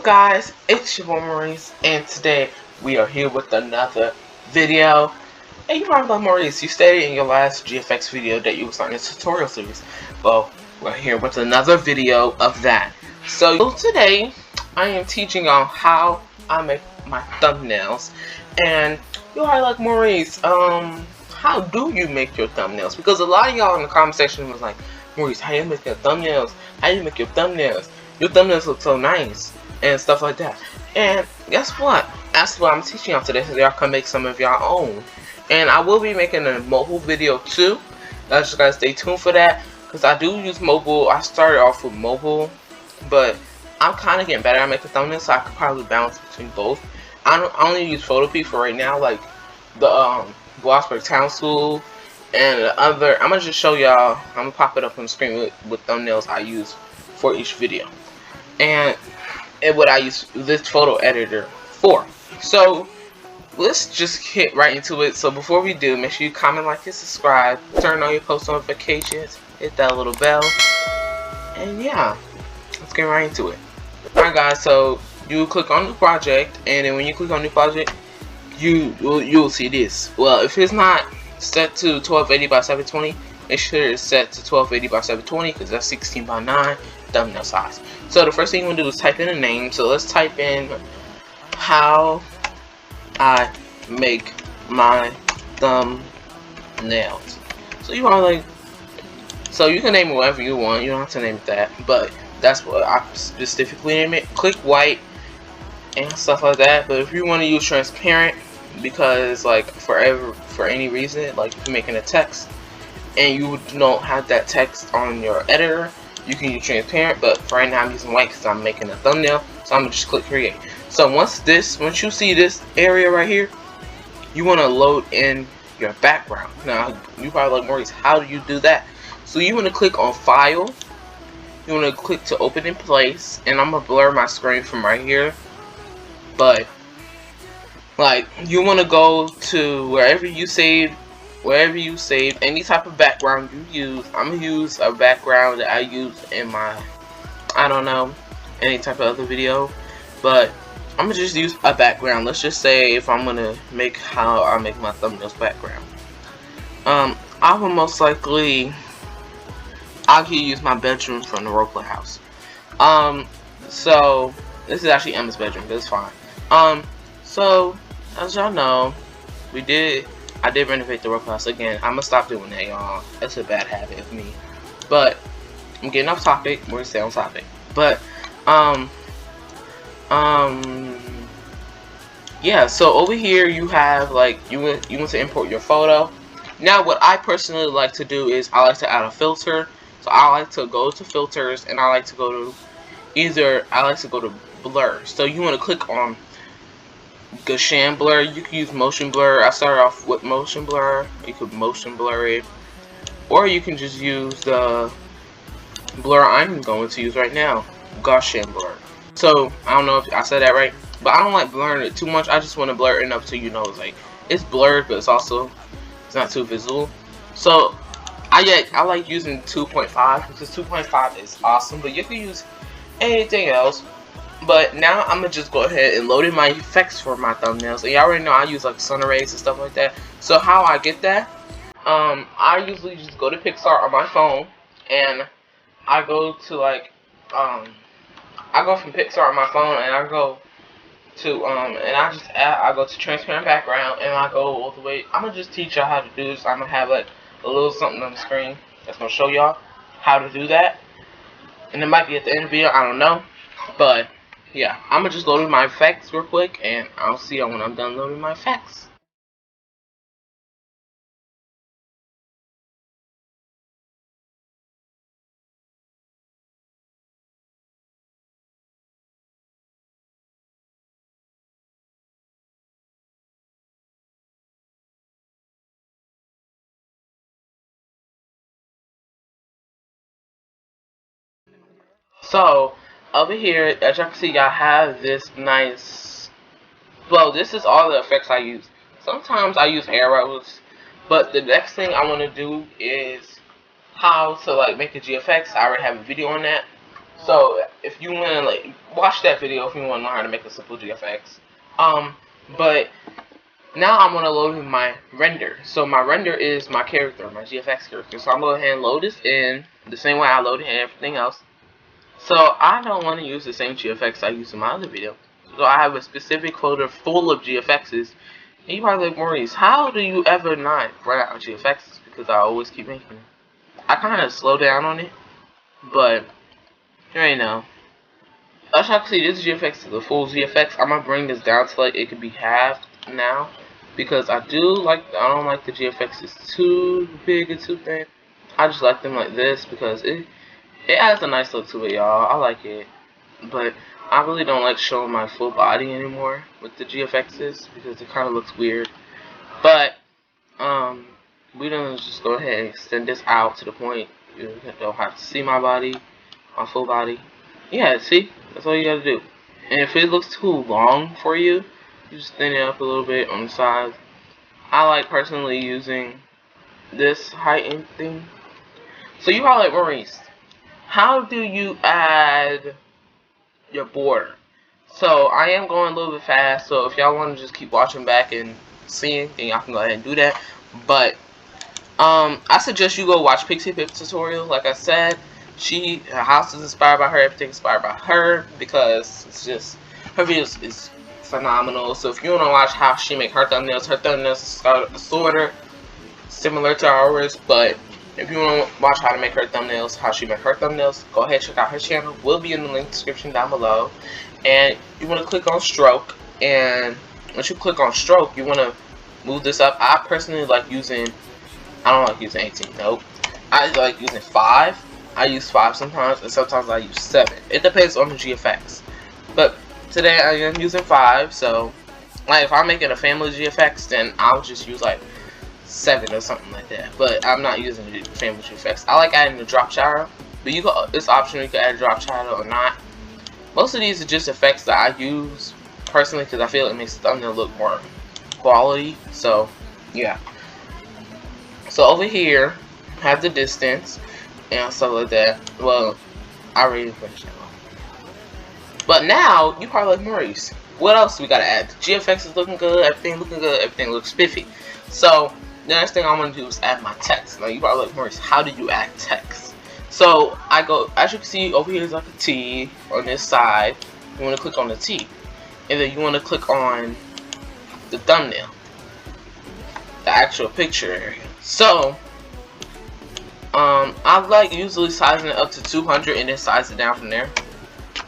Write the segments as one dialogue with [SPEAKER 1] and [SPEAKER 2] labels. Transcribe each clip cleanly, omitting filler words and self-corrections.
[SPEAKER 1] up guys, it's your boy Maurice, and today we are here with another video. And you might be like, Maurice, you stated in your last GFX video that you were starting a tutorial series. Well, we're here with another video of that. So today I am teaching y'all how I make my thumbnails. And you're probably like, Maurice, how do you make your thumbnails? Because a lot of y'all in the comment section was like, Maurice, how do you make your thumbnails? How do you make your thumbnails? Your thumbnails look so nice and stuff like that. And guess what? That's what I'm teaching y'all today, so y'all can make some of y'all own. And I will be making a mobile video too. Just gotta stay tuned for that, because I do use mobile. I started off with mobile, but I'm kind of getting better at making thumbnails, so I could probably balance between both. I only use Photopea for right now, like the Bloxburg Town School and the other. I'm gonna just show y'all. I'm gonna pop it up on the screen with thumbnails I use for each video, and what I use this photo editor for. So let's just get right into it. So before we do, make sure you comment, like, and subscribe. Turn on your post notifications. Hit that little bell. And yeah, let's get right into it. Alright guys, so you click on new project, and then when you click on new project, you'll see this. Well, if it's not set to 1280 by 720, make sure it's set to 1280 by 720, because that's 16 by 9 thumbnail size. So the first thing you want to do is type in a name. So let's type in how I make my thumbnails. So you want to so you can name it whatever you want. You don't have to name it that, but that's what I specifically name it. Click white and stuff like that. But if you want to use transparent, because like for any reason, like if you're making a text and you don't have that text on your editor, you can use transparent. But for right now I'm using white because I'm making a thumbnail, so I'm gonna just click create. So once you see this area right here, you want to load in your background. Now you probably like, Maurice, how do you do that? So you want to click on file, you want to click to open in place, and I'm gonna blur my screen from right here. But like, you want to go to wherever you saved any type of background you use. I'm gonna use a background that I use in my, I don't know, any type of other video, but I'm gonna just use a background. Let's just say if I'm gonna make how I make my thumbnails background, I will most likely I'll use my bedroom from the roleplay house. So this is actually Emma's bedroom, but it's fine. So as y'all know, I did renovate the roleplay house again. I'm gonna stop doing that, y'all. That's a bad habit of me. But I'm getting off topic. We're gonna stay on topic. But yeah. So over here you have, like, you want to import your photo. Now what I personally like to do is I like to add a filter. So I like to go to filters, and I like to go to blur. So you want to click on Gaussian blur. You can use motion blur. I started off with motion blur. You could motion blur it, or you can just use the blur I'm going to use right now, Gaussian blur. So I don't know if I said that right, but I don't like blurring it too much. I just want to blur it enough so you know it's like it's blurred, but it's not too visible. So I like using 2.5 because 2.5 is awesome, but you can use anything else. But now I'm gonna just go ahead and load in my effects for my thumbnails. And y'all already know I use like sun rays and stuff like that. So how I get that, I usually just go to Pixar on my phone, and I go to like I go from Pixar on my phone, and I go to I go to transparent background, and I go all the way. I'm gonna just teach y'all how to do this. I'm gonna have like a little something on the screen that's gonna show y'all how to do that, and it might be at the end of the video, I don't know. But yeah, I'm gonna just load in my effects real quick, and I'll see y'all when I'm done loading my effects. So over here, as y'all can see, y'all have this nice. Well, this is all the effects I use. Sometimes I use arrows, but the next thing I want to do is how to like make a GFX. I already have a video on that. So if you want to like watch that video if you want to know how to make a simple GFX. But now I'm gonna load in my render. So my render is my character, my GFX character. So I'm gonna go ahead and load this in the same way I loaded in everything else. So I don't want to use the same GFX I used in my other video. So I have a specific folder full of GFXs. And you probably like, Maurice, how do you ever not run out of GFXs? Because I always keep making them. I kind of slow down on it, but you already know. As y'all can see, this GFX is the full GFX. I'm gonna bring this down to like it could be halved now, because I don't like the GFXs too big and too thin. I just like them like this because it adds a nice look to it, y'all. I like it, but I really don't like showing my full body anymore with the GFXs because it kind of looks weird. But we don't just go ahead and extend this out to the point you don't have to see my body, my full body. Yeah, see, that's all you gotta do. And if it looks too long for you, you just thin it up a little bit on the sides. I like personally using this heighten thing. So you probably like, Maurice, how do you add your border? So I am going a little bit fast, so if y'all want to just keep watching back and seeing, then y'all can go ahead and do that. But I suggest you go watch Pixie Pip's tutorial. Like I said, her house is inspired by her, everything inspired by her, because it's just, her videos is phenomenal. So if you want to watch how she make her thumbnails is sort of similar to ours, but if you want to watch how to make her thumbnails, how she make her thumbnails, go ahead and check out her channel. Will be in the link description down below. And you want to click on stroke, and once you click on stroke, you want to move this up. I personally like using, I don't like using 18, nope. I like using 5. I use 5 sometimes, and sometimes I use 7. It depends on the GFX. But today I am using 5, so like if I'm making a family GFX, then I'll just use like 7 or something like that. But I'm not using the family GFX. I like adding the drop shadow, but it's optional. You can add a drop shadow or not. Most of these are just effects that I use personally because I feel it makes the thumbnail look more quality. So yeah. So over here, have the distance and stuff like that. Well, I already finished that one. But now you probably like, Maurice, what else we gotta add? The GFX is looking good, everything looking good, everything looks spiffy. So the next thing I want to do is add my text. Now you probably like, Maurice, how do you add text? So I go, as you can see over here is like a T on this side. You want to click on the T, and then you want to click on the thumbnail, the actual picture area. So I like usually sizing it up to 200 and then size it down from there.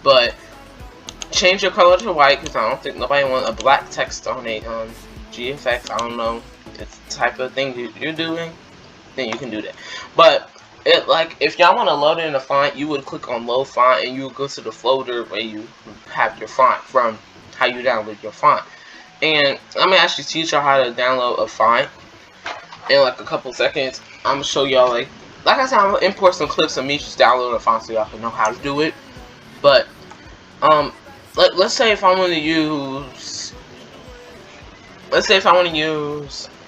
[SPEAKER 1] But change your color to white because I don't think nobody wants a black text on a GFX. I don't know if it's the type of thing you're doing, then you can do that. But it, like, if y'all want to load it in a font, you would click on load font and you would go to the folder where you have your font from, how you download your font. And I'm gonna actually teach y'all how to download a font in like a couple seconds. I'm gonna show y'all like I said, I'm gonna import some clips of me just downloading a font so y'all can know how to do it. But let's say if I want to use,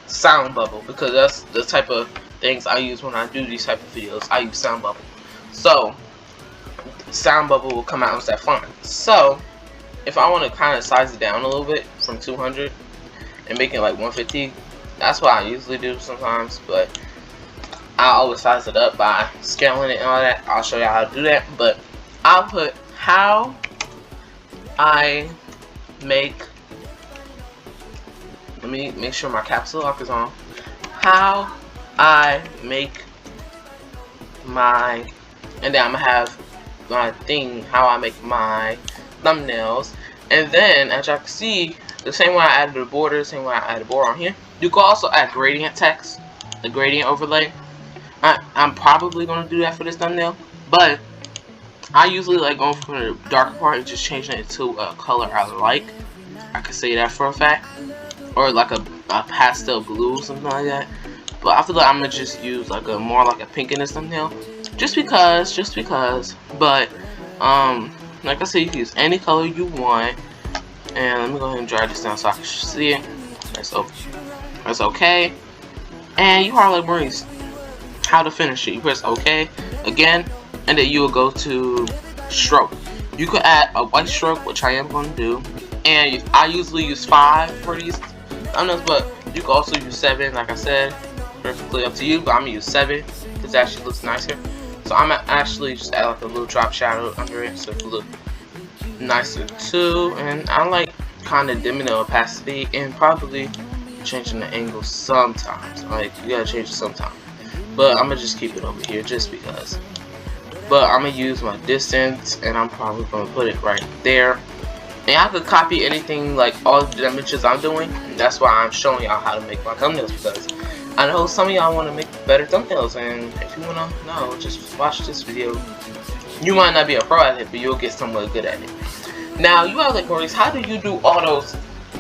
[SPEAKER 1] Sound Bubble, because that's the type of things I use when I do these type of videos. I use Sound Bubble. So Sound Bubble will come out as that font. So if I want to kind of size it down a little bit from 200 and make it like 150, that's what I usually do sometimes. But I always size it up by scaling it and all that. I'll show you how to do that. But I'll put how I make, let me make sure my caps lock is on. How I make my, and then I'm gonna have my thing, how I make my thumbnails. And then as y'all can see, the same way I added the border, the same way I added the border on here, you can also add gradient text, the gradient overlay. I'm probably gonna do that for this thumbnail, but I usually like going for the darker part and just changing it to a color I like. I can say that for a fact, or like a pastel blue or something like that. But I feel like I'm gonna just use like a more like a pink in this thumbnail, just because. But like I said, you can use any color you want. And let me go ahead and drag this down so I can see it. That's okay. And you are like, Maurice, how to finish it? You press OK again, and then you will go to stroke. You could add a white stroke, which I am going to do, and I usually use 5 for these thumbnails, but you can also use 7, like I said, perfectly up to you, but I'm going to use 7, because it actually looks nicer. So I'm going to actually just add like a little drop shadow under it, so it will look nicer too, and I like kind of dimming the opacity, and probably changing the angle sometimes, like you gotta change it sometimes, but I'm gonna just keep it over here just because. But I'm gonna use my distance, and I'm probably gonna put it right there, and I could copy anything, like all the dimensions I'm doing, and that's why I'm showing y'all how to make my thumbnails, because I know some of y'all want to make better thumbnails, and if you want to know, just watch this video. You might not be a pro at it, but you'll get somewhat good at it. Now you are like, Maurice, how do you do all those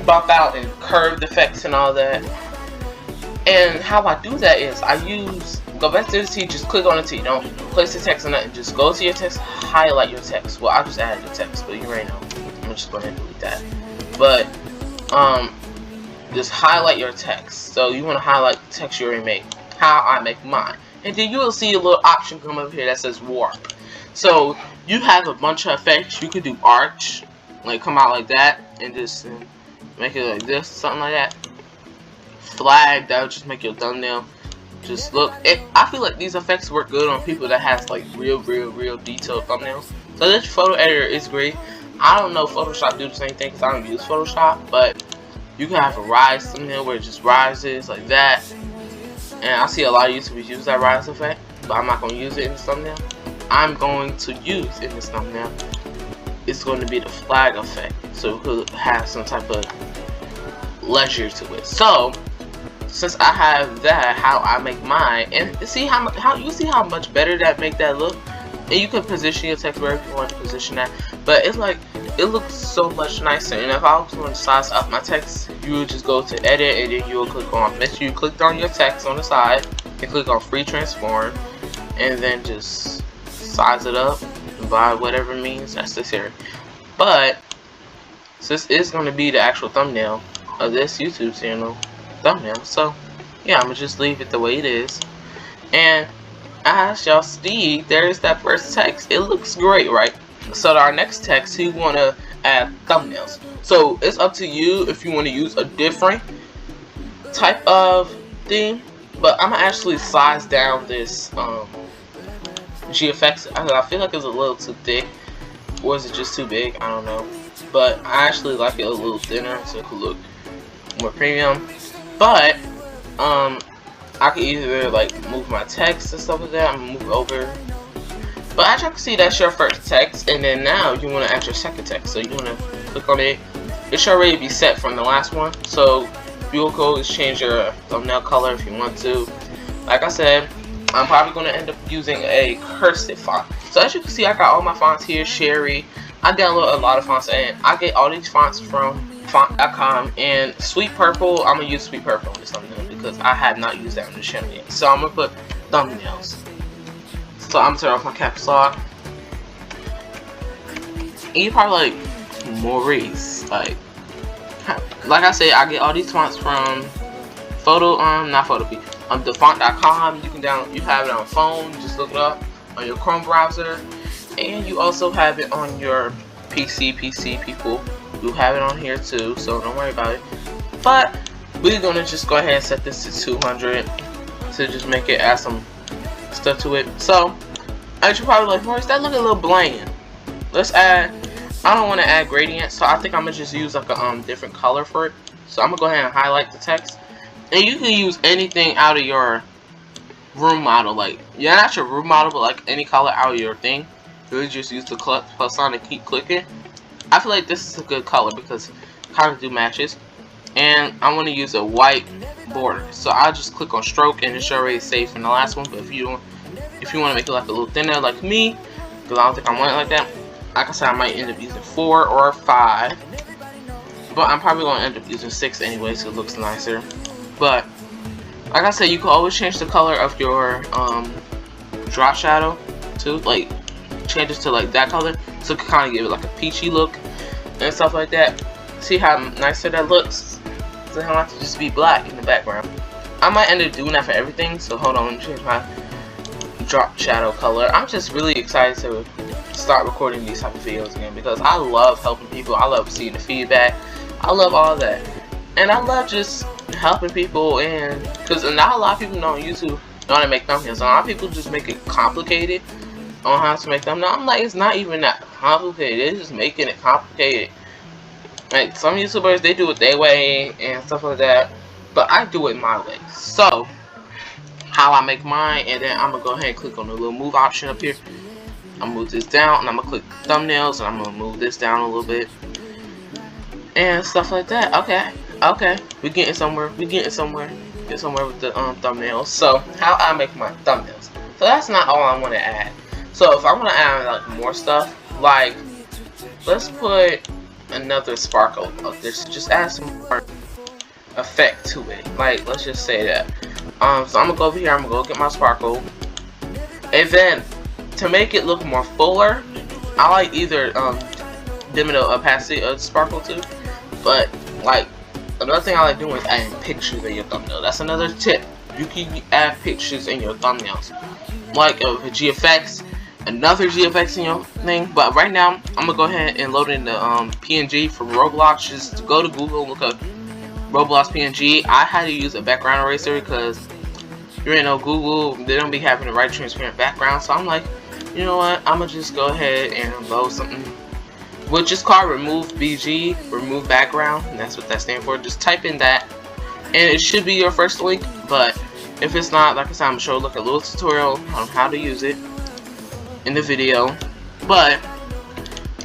[SPEAKER 1] bump out and curved effects and all that? And how I do that is I go back to the T, just click on the T, don't place the text on that, and just go to your text, highlight your text. Well, I just added the text, but you already know. I'm just going to delete that. But just highlight your text. So you want to highlight the text you already made. How I make mine, and then you will see a little option come up here that says warp. So you have a bunch of effects. You could do arch, like come out like that, and just make it like this, something like that. Flag, that would just make your thumbnail just look. I feel like these effects work good on people that has like real detailed thumbnails. So this photo editor is great. I don't know if Photoshop do the same thing because I don't use Photoshop, but you can have a rise thumbnail where it just rises like that. And I see a lot of YouTubers use that rise effect, but I'm not going to use it in this thumbnail. I'm going to use in this thumbnail, it's going to be the flag effect, so it could have some type of leisure to it. So since I have that, how I make mine, and see how you see how much better that make that look. And you can position your text wherever you want to position that, but it's like it looks so much nicer. And if I was going to size up my text, you would just go to edit, and then you will click on, make sure you clicked on your text on the side and click on free transform, and then just size it up by whatever means necessary. But since it's going to be the actual thumbnail of this YouTube channel thumbnail, so yeah, I'm gonna just leave it the way it is. And as y'all see, there's that first text. It looks great, right? So our next text, we want to add thumbnails. So it's up to you if you want to use a different type of theme, but I'm gonna actually size down this GFX. I feel like it's a little too thick, or is it just too big? I don't know, but I actually like it a little thinner so it could look more premium. But I could either like move my text and stuff like that. I'm gonna move over. But as you can see, that's your first text, and then now you want to add your second text. So you want to click on it. It should already be set from the last one. So you will go change your thumbnail color if you want to. Like I said, I'm probably going to end up using a cursive font. So as you can see, I got all my fonts here. Sherry. I download a lot of fonts, and I get all these fonts from font.com. And Sweet Purple, I'm going to use Sweet Purple on this thumbnail because I have not used that on the channel yet. So I'm going to put thumbnails. So I'm going to turn off my caps lock. And you probably like, Maurice, like I said, I get all these fonts from the font.com. You can download, you have it on phone, just look it up on your Chrome browser, and you also have it on your PC people. You have it on here too, so don't worry about it. But we're gonna just go ahead and set this to 200 to just make it, add some stuff to it. So as you probably like, Maurice, that look a little bland. Let's add, I don't want to add gradient, so I think I'm gonna just use like a different color for it. So I'm gonna go ahead and highlight the text, and you can use anything out of your room model, like not your room model, but like any color out of your thing. You just use the plus sign and keep clicking. I feel like this is a good color because it kind of do matches, and I want to use a white border. So I'll just click on stroke, and it's already saved from the last one. But if you want to make it like a little thinner, like me, because I don't think I want it like that. Like I said, I might end up using 4 or 5, but I'm probably going to end up using 6 anyway, so it looks nicer. But like I said, you can always change the color of your drop shadow too, like change it to like that color, so it can kind of give it like a peachy look and stuff like that. See how nicer that looks? So it don't have to just be black in the background. I might end up doing that for everything, so hold on, let me change my drop shadow color. I'm just really excited to start recording these type of videos again, because I love helping people. I love seeing the feedback. I love all that, and I love just helping people. And because not a lot of people know on YouTube know how to make thumbnails. A lot of people just make it complicated on how to make thumbnails. I'm like, it's not even that complicated. They're just making it complicated. Like some YouTubers, they do it their way and stuff like that, but I do it my way. So how I make mine, and then I'm gonna go ahead and click on the little move option up here. I'm gonna move this down, and I'm gonna click thumbnails, and I'm gonna move this down a little bit and stuff like that. Okay, we're getting somewhere. Get somewhere with the thumbnails. So how I make my thumbnails. So that's not all I want to add. So if I want to add like more stuff, like let's put another sparkle of this, just add some more effect to it. Like let's just say that. So I'm gonna go over here. I'm gonna go get my sparkle, and then to make it look more fuller, I like either dimming the opacity of the sparkle too. But like another thing I like doing is adding pictures in your thumbnail. That's another tip. You can add pictures in your thumbnails, like a GFX, another GFX in your thing. But right now, I'm gonna go ahead and load in the PNG from Roblox. Just go to Google, look up Roblox PNG. I had to use a background eraser because you ain't know Google, they don't be having the right transparent background. So I'm like, you know what? I'm gonna just go ahead and load something, which is called remove BG, remove background, and that's what that stands for. Just type in that, and it should be your first link. But if it's not, like I said, I'm gonna show like a little tutorial on how to use it in the video. But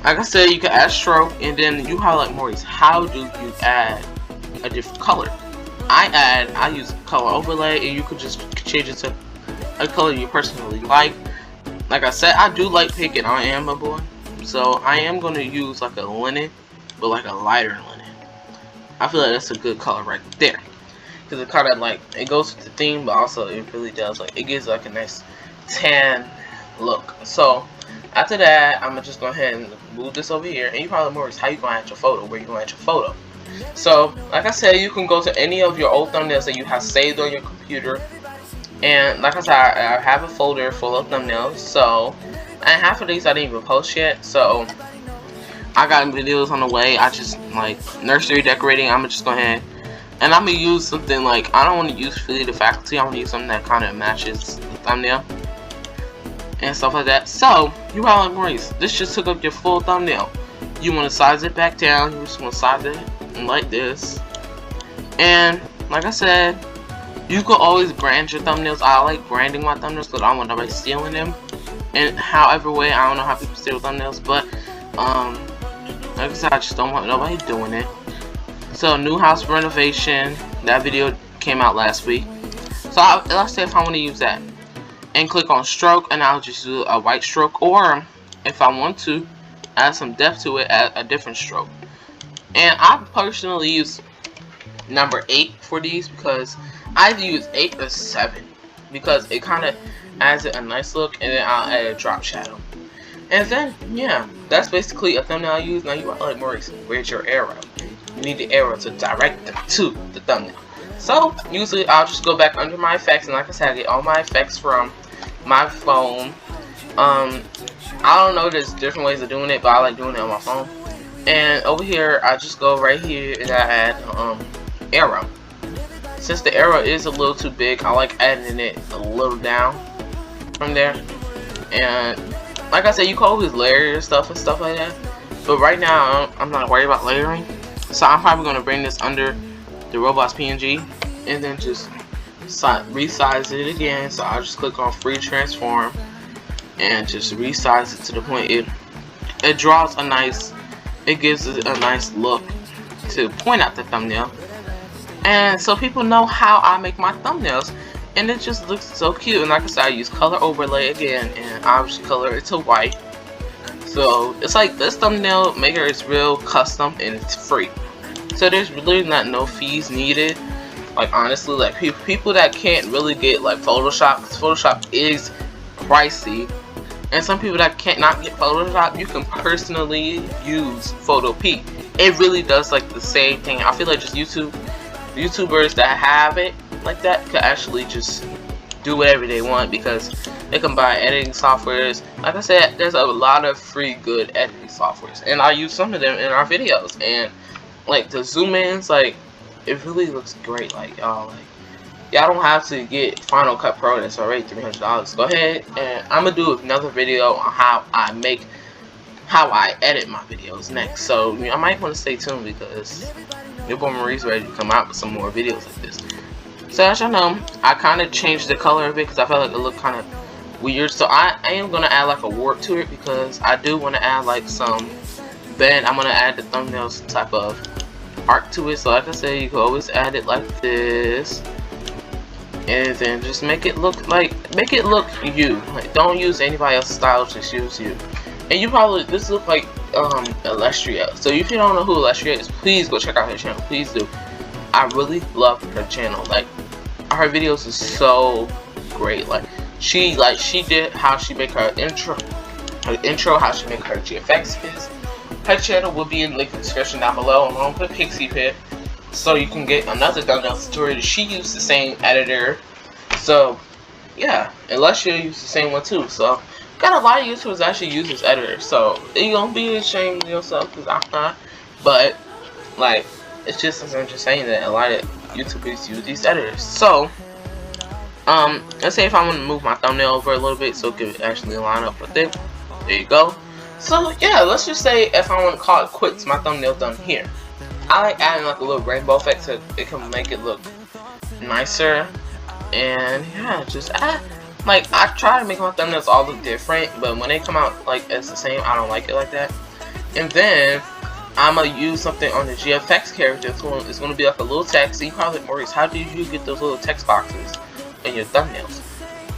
[SPEAKER 1] like I said, you can add stroke, and then you highlight more. How do you add a different color? I use color overlay, and you could just change it to a color you personally like. Like I said, I do like pink, and I am a boy, so I am going to use like a linen, but like a lighter linen. I feel like that's a good color right there, because it kind of like, it goes with the theme, but also it really does, like, it gives like a nice tan look. So after that, I'm gonna just go ahead and move this over here, and you probably wondering how you gonna add your photo, where you gonna add your photo. So like I said, you can go to any of your old thumbnails that you have saved on your computer, and like I said, I have a folder full of thumbnails. So, and half of these I didn't even post yet, so I got videos on the way. I just like nursery decorating. I'm gonna just go ahead and I'm gonna use something like, I don't want to use Philly the Faculty. I want to use something that kind of matches the thumbnail and stuff like that. So you have like, Maurice, this just took up your full thumbnail. You want to size it back down. You just want to size it like this, and like I said, you can always brand your thumbnails. I like branding my thumbnails because I don't want nobody stealing them. And however way, I don't know how people steal thumbnails, but like I said, I just don't want nobody doing it. So new house renovation, that video came out last week. So let's say if I want to use that, and click on stroke, and I'll just do a white stroke, or if I want to add some depth to it, add a different stroke. And I personally use number 8 for these, because I either use 8 or 7, because it kind of adds it a nice look, and then I'll add a drop shadow. And then, yeah, that's basically a thumbnail I use. Now you are like, Maurice, where's your arrow? You need the arrow to direct them to the thumbnail. So usually I'll just go back under my effects, and like I said, I get all my effects from my phone. I don't know, there's different ways of doing it, but I like doing it on my phone. And over here, I just go right here and I add arrow. Since the arrow is a little too big, I like adding it a little down from there. And like I said, you can always layer your stuff and stuff like that, but right now I'm not worried about layering. So I'm probably going to bring this under the Roblox PNG, and then just resize it again. So I'll just click on free transform and just resize it to the point it draws a nice, it gives it a nice look to point out the thumbnail, and so people know how I make my thumbnails, and it just looks so cute. And like I said, I use color overlay again, and I'll just color it to white. So it's like this thumbnail maker is real custom and it's free, so there's really no fees needed. Like honestly, like people that can't really get like Photoshop, because Photoshop is pricey, and some people that can't not get Photoshop, you can personally use Photopea. It really does like the same thing. I feel like just YouTubers that have it like that could actually just do whatever they want because they can buy editing softwares. Like I said, there's a lot of free good editing softwares, and I use some of them in our videos. And like the zoom ins, like it really looks great. Like y'all don't have to get Final Cut Pro that's already $300. Go ahead, and I'm gonna do another video on how I edit my videos next. So I might want to stay tuned because your boy Marie's ready to come out with some more videos like this. So as y'all know, I kind of changed the color of it because I felt like it looked kind of weird. So I am gonna add like a warp to it because I do want to add like some. Then I'm gonna add the thumbnails type of art to it. So like I said, you can always add it like this, and then just make it look you. Like don't use anybody else's style, just use you. And you probably this look like Alestria. So if you don't know who Alestria is, please go check out her channel. Please do. I really love her channel. Like her videos is so great. Like she did how she make her intro, how she make her GFX vids. Her channel will be in the link in the description down below, along with Pixie Pit, so you can get another thumbnail tutorial. She used the same editor, so yeah, unless you use the same one too. So got a lot of YouTubers actually use this editor, so you don't be ashamed of yourself because I'm not. But like, it's just I'm just saying that a lot of YouTubers use these editors. So let's say if I want to move my thumbnail over a little bit so it can actually line up with it. There you go. So yeah, let's just say if I want to call it quits, my thumbnail done here. I like adding like a little rainbow effect so it can make it look nicer. And yeah, just add, like I try to make my thumbnails all look different, but when they come out like it's the same, I don't like it like that. And then I'm gonna use something on the GFX character. It's gonna be like a little text. So you probably like, Maurice, how do you get those little text boxes in your thumbnails?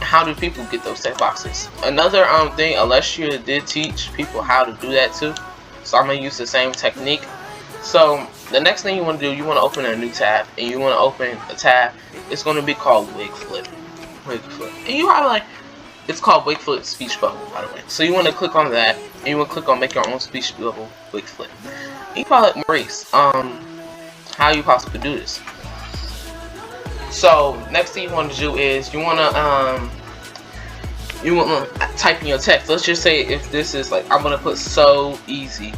[SPEAKER 1] How do people get those text boxes? Another thing, Alessia did teach people how to do that too. So I'm gonna use the same technique. So the next thing you want to do, you want to open a new tab, and you want to open a tab. It's going to be called Wig Flip. And you probably like, it's called Wig Flip Speech Bubble, by the way. So you want to click on that, and you want to click on Make Your Own Speech Bubble Wig Flip. And you probably like, Maurice, how you possibly do this? So next thing you want to do is you want to type in your text. Let's just say if this is like, I'm gonna put so easy,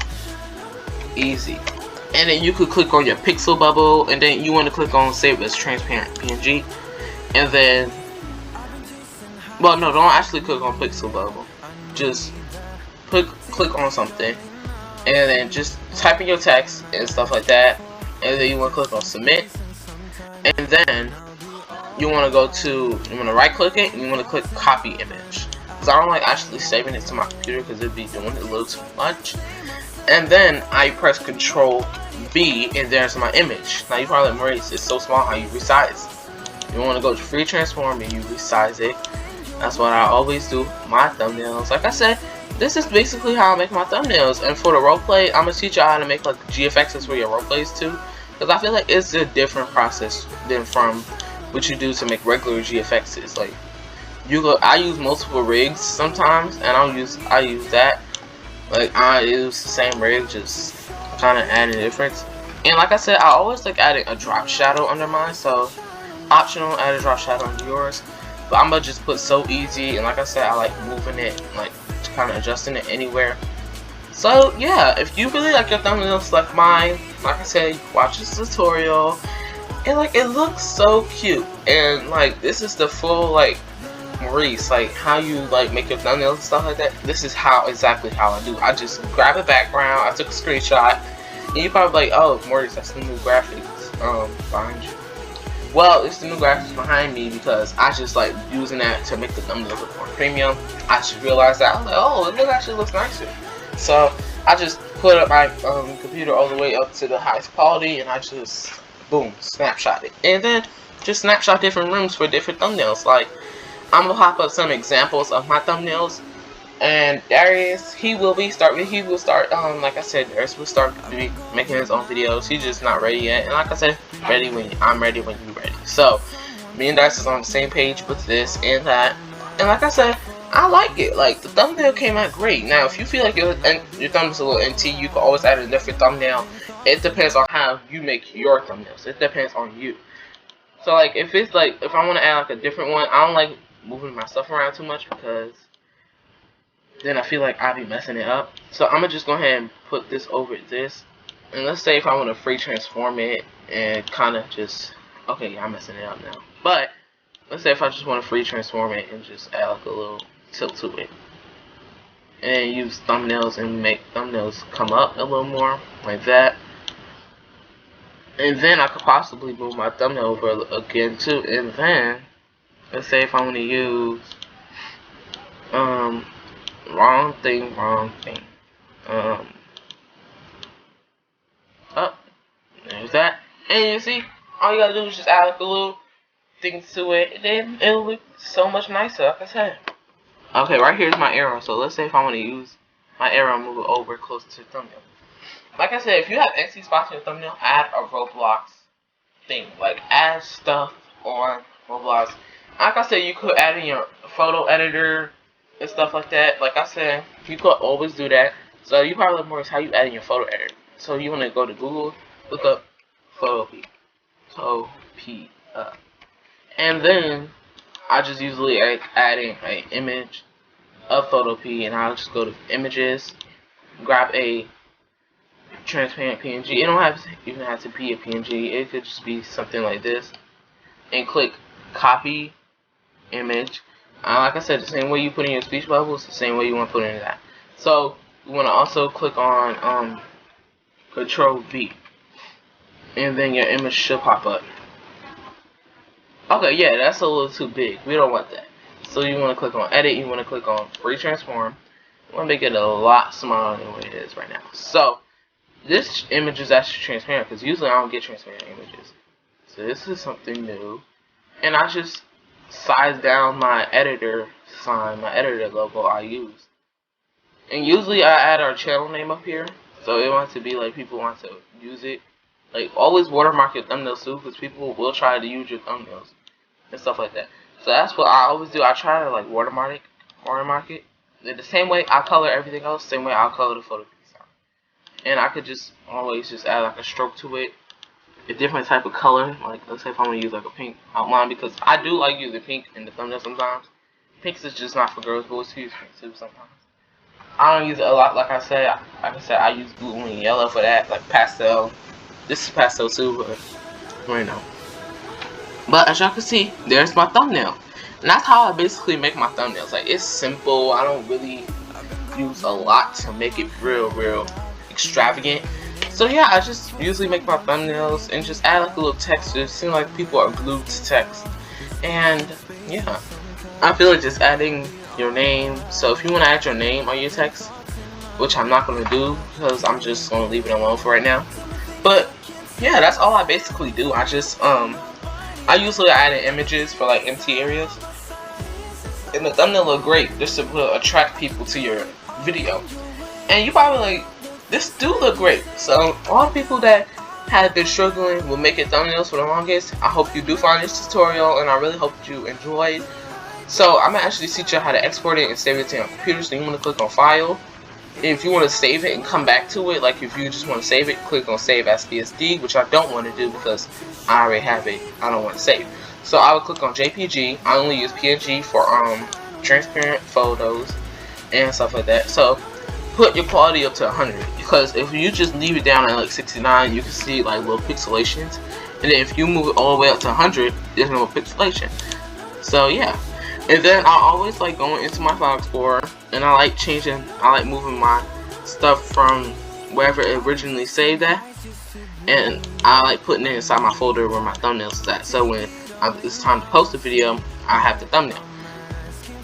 [SPEAKER 1] and then you could click on your pixel bubble, and then you want to click on save as transparent PNG, and then, well, no, don't actually click on pixel bubble. Just click on something, and then just type in your text and stuff like that, and then you want to click on submit, and then you want to go to, you want to right click it, and you want to click copy image, because I don't like actually saving it to my computer because it'd be doing it a little too much. And then I press Control B, and there's my image. Now you probably like, Maurice, it's so small, how you resize it? You want to go to free transform and you resize it. That's what I always do my thumbnails. Like I said, this is basically how I make my thumbnails. And for the roleplay, I'm gonna teach you how to make like GFXs for your roleplays too, because I feel like it's a different process than from what you do to make regular GFXs. Like I use multiple rigs sometimes, and I use that. Like I use the same rig, just kind of adding a difference. And like I said, I always like adding a drop shadow under mine, so optional, add a drop shadow under yours. But I'm gonna just put so easy, and like I said, I like moving it, like kind of adjusting it anywhere. So yeah, if you really like your thumbnails like mine, like I said, watch this tutorial, and like it looks so cute. And like this is the full like Maurice, like how you like make your thumbnails and stuff like that. This is exactly how I do. I just grab a background, I took a screenshot, and you probably like, oh Maurice, that's the new graphics behind you. Well, it's the new graphics behind me because I just like using that to make the thumbnails look more premium. I just realized that I was like, oh, it actually looks nicer. So I just put up my computer all the way up to the highest quality, and I just boom, snapshot it, and then just snapshot different rooms for different thumbnails. Like I'm gonna pop up some examples of my thumbnails, and Darius, he will start like I said, Darius will start making his own videos. He's just not ready yet, and like I said, I'm ready when you're ready. So me and Darius is on the same page with this and that, and like I said, I like it. Like the thumbnail came out great. Now if you feel like your thumbnail's a little NT, you can always add a different thumbnail. It depends on how you make your thumbnails. It depends on you. So like if it's like if I want to add like a different one, I don't like moving my stuff around too much because then I feel like I'll be messing it up. So I'm gonna just go ahead and put this over this. And let's say if I want to free transform it and kind of just, okay, yeah, I'm messing it up now. But let's say if I just want to free transform it and just add like a little tilt to it. And then use thumbnails and make thumbnails come up a little more, like that. And then I could possibly move my thumbnail over again too. And then, let's say if I want to use, wrong thing. There's that. And you see, all you gotta do is just add like a little thing to it, and then it'll look so much nicer, like I said. Okay, right here's my arrow. So let's say if I want to use my arrow and move it over closer to the thumbnail. Like I said, if you have empty spots in your thumbnail, add a Roblox thing. Like, add stuff on Roblox. Like I said, you could add in your photo editor and stuff like that. Like I said, you could always do that. So you probably look more as how you add in your photo editor. So you want to go to Google, look up Photopea. And then I just usually add in an image of Photopea, and I'll just go to images, grab a transparent PNG. It don't even have to be a PNG. It could just be something like this, and click copy image. Like I said, the same way you put in your speech bubbles, the same way you want to put in that. So you want to also click on Control V, and then your image should pop up. Okay, yeah, that's a little too big. We don't want that. So you want to click on edit. You want to click on free transform. You want to make it a lot smaller than what it is right now. So this image is actually transparent because usually I don't get transparent images. So this is something new, and I just size down my editor sign, my editor logo I use. And usually I add our channel name up here, so it wants to be like people want to use it. Like, always watermark your thumbnails too, because people will try to use your thumbnails and stuff like that. So that's what I always do. I try to like watermark it. The same way I color everything else, same way I'll color the photo piece out. And I could just always just add like a stroke to it, a different type of color. Like, let's say if I want to use like a pink outline, because I do like using pink in the thumbnail sometimes. Pink is just not for girls, boys use pink too sometimes. I don't use it a lot, like I said. I use blue and yellow for that, like pastel. This is pastel too, but right now. But as y'all can see, there's my thumbnail. And that's how I basically make my thumbnails. Like, it's simple. I don't really use a lot to make it real extravagant. So yeah, I just usually make my thumbnails and just add like a little text. It seems like people are glued to text. And yeah, I feel like just adding your name. So if you want to add your name on your text, which I'm not going to do because I'm just going to leave it alone for right now. But yeah, that's all I basically do. I just I usually add in images for like empty areas, and the thumbnail look great just to attract people to your video. And you probably like, this do look great. So all people that have been struggling with making thumbnails for the longest, I hope you do find this tutorial, and I really hope you enjoyed. So I'm gonna actually teach you how to export it and save it to your computer. So you want to click on File. If you want to save it and come back to it, like if you just want to save it, click on Save as PSD, which I don't want to do because I already have it. I don't want to save. So I would click on JPG. I only use PNG for transparent photos and stuff like that. So put your quality up to 100, because if you just leave it down at like 69, you can see like little pixelations. And then if you move it all the way up to 100, there's no pixelation. So yeah. And then I always like going into my file explorer, and I like moving my stuff from wherever it originally saved at, and I like putting it inside my folder where my thumbnails is at. So when it's time to post a video, I have the thumbnail.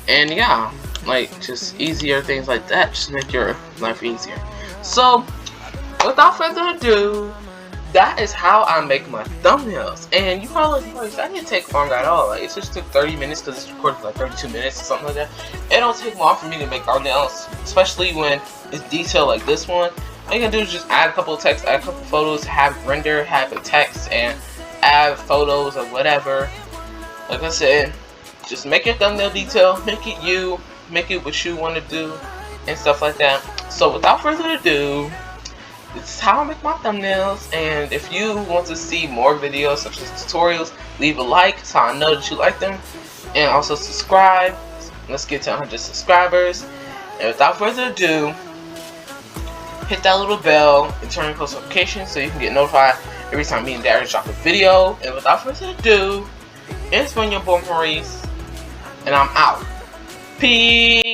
[SPEAKER 1] And yeah, like just easier things like that, just make your life easier. So without further ado, that is how I make my thumbnails. And you probably like, that didn't take long at all. Like, it just took 30 minutes because it's recorded like 32 minutes or something like that. It don't take long for me to make thumbnails, especially when it's detailed like this one. All you can do is just add a couple of text, add a couple of photos, have render, have the text, and add photos or whatever. Like I said, just make your thumbnail detail, make it you, make it what you want to do, and stuff like that. So without further ado, it's how I make my thumbnails. And if you want to see more videos such as tutorials, leave a like so I know that you like them, and also subscribe. Let's get to 100 subscribers. And without further ado, hit that little bell and turn on post notifications so you can get notified every time me and Darius drop a video. And without further ado, it's been your boy Maurice, and I'm out. Peace.